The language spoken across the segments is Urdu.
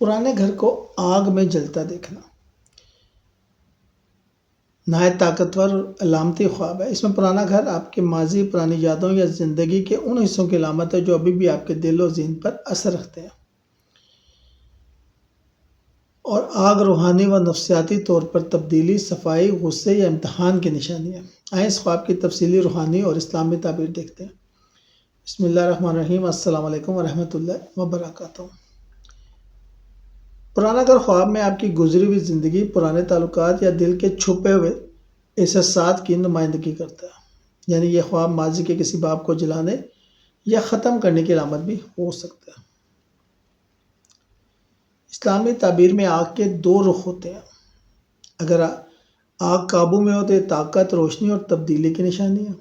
پرانے گھر کو آگ میں جلتا دیکھنا نہایت طاقتور اور علامتی خواب ہے۔ اس میں پرانا گھر آپ کے ماضی، پرانی یادوں یا زندگی کے ان حصوں کی علامت ہے جو ابھی بھی آپ کے دل و ذہن پر اثر رکھتے ہیں، اور آگ روحانی و نفسیاتی طور پر تبدیلی، صفائی، غصے یا امتحان کی نشانی ہے۔ آئیں اس خواب کی تفصیلی روحانی اور اسلامی تعبیر دیکھتے ہیں۔ بسم اللہ الرحمن الرحیم۔ السلام علیکم ورحمۃ اللہ وبرکاتہ۔ پرانا گھر خواب میں آپ کی گزری ہوئی زندگی، پرانے تعلقات یا دل کے چھپے ہوئے احساسات کی نمائندگی کرتا ہے، یعنی یہ خواب ماضی کے کسی باب کو جلانے یا ختم کرنے کی علامت بھی ہو سکتا ہے۔ اسلامی تعبیر میں آگ کے دو رخ ہوتے ہیں۔ اگر آگ قابو میں ہو تو یہ طاقت، روشنی اور تبدیلی کی نشانی ہے۔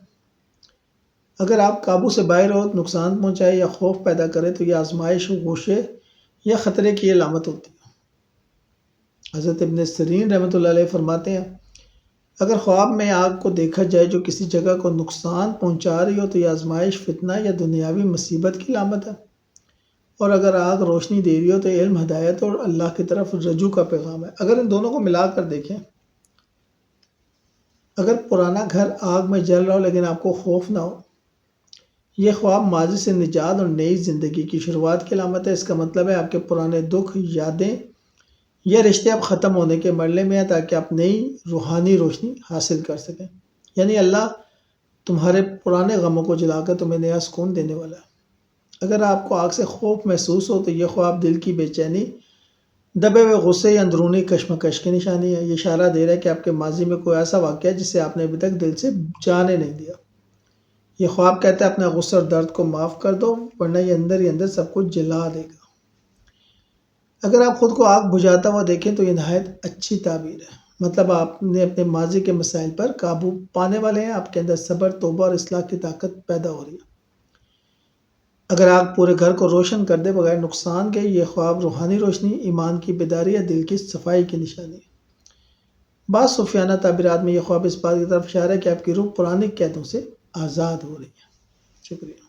اگر آپ قابو سے باہر ہو، نقصان پہنچائے یا خوف پیدا کرے تو یہ آزمائش، غوشے یا خطرے کی علامت ہوتی ہے۔ حضرت ابن سیرین رحمۃ اللہ علیہ فرماتے ہیں، اگر خواب میں آگ کو دیکھا جائے جو کسی جگہ کو نقصان پہنچا رہی ہو تو یہ آزمائش، فتنہ یا دنیاوی مصیبت کی علامت ہے، اور اگر آگ روشنی دے رہی ہو تو علم، ہدایت اور اللہ کی طرف رجوع کا پیغام ہے۔ اگر ان دونوں کو ملا کر دیکھیں، اگر پرانا گھر آگ میں جل رہا ہو لیکن آپ کو خوف نہ ہو، یہ خواب ماضی سے نجات اور نئی زندگی کی شروعات کی علامت ہے۔ اس کا مطلب ہے آپ کے پرانے دکھ، یادیں یا رشتے اب ختم ہونے کے مرحلے میں ہیں تاکہ آپ نئی روحانی روشنی حاصل کر سکیں، یعنی اللہ تمہارے پرانے غموں کو جلا کر تمہیں نیا سکون دینے والا ہے۔ اگر آپ کو آگ سے خوف محسوس ہو تو یہ خواب دل کی بے چینی، دبے ہوئے غصے یا اندرونی کشمکش کی نشانی ہے۔ یہ اشارہ دے رہا ہے کہ آپ کے ماضی میں کوئی ایسا واقعہ ہے جسے آپ نے ابھی تک دل سے جانے نہیں دیا۔ یہ خواب کہتا ہے اپنا غصہ اور درد کو معاف کر دو، ورنہ یہ اندر ہی اندر سب کچھ جلا دے گا۔ اگر آپ خود کو آگ بجھاتا ہوا دیکھیں تو یہ نہایت اچھی تعبیر ہے، مطلب آپ نے اپنے ماضی کے مسائل پر قابو پانے والے ہیں، آپ کے اندر صبر، توبہ اور اصلاح کی طاقت پیدا ہو رہی ہے۔ اگر آگ پورے گھر کو روشن کر دے بغیر نقصان کے، یہ خواب روحانی روشنی، ایمان کی بیداری یا دل کی صفائی کی نشانی ہے۔ بعض صوفیانہ تعبیرات میں یہ خواب اس بات کی طرف اشارہ ہے کہ آپ کی روح پرانی قیدوں سے آزاد ہو رہی ہے۔ شکریہ۔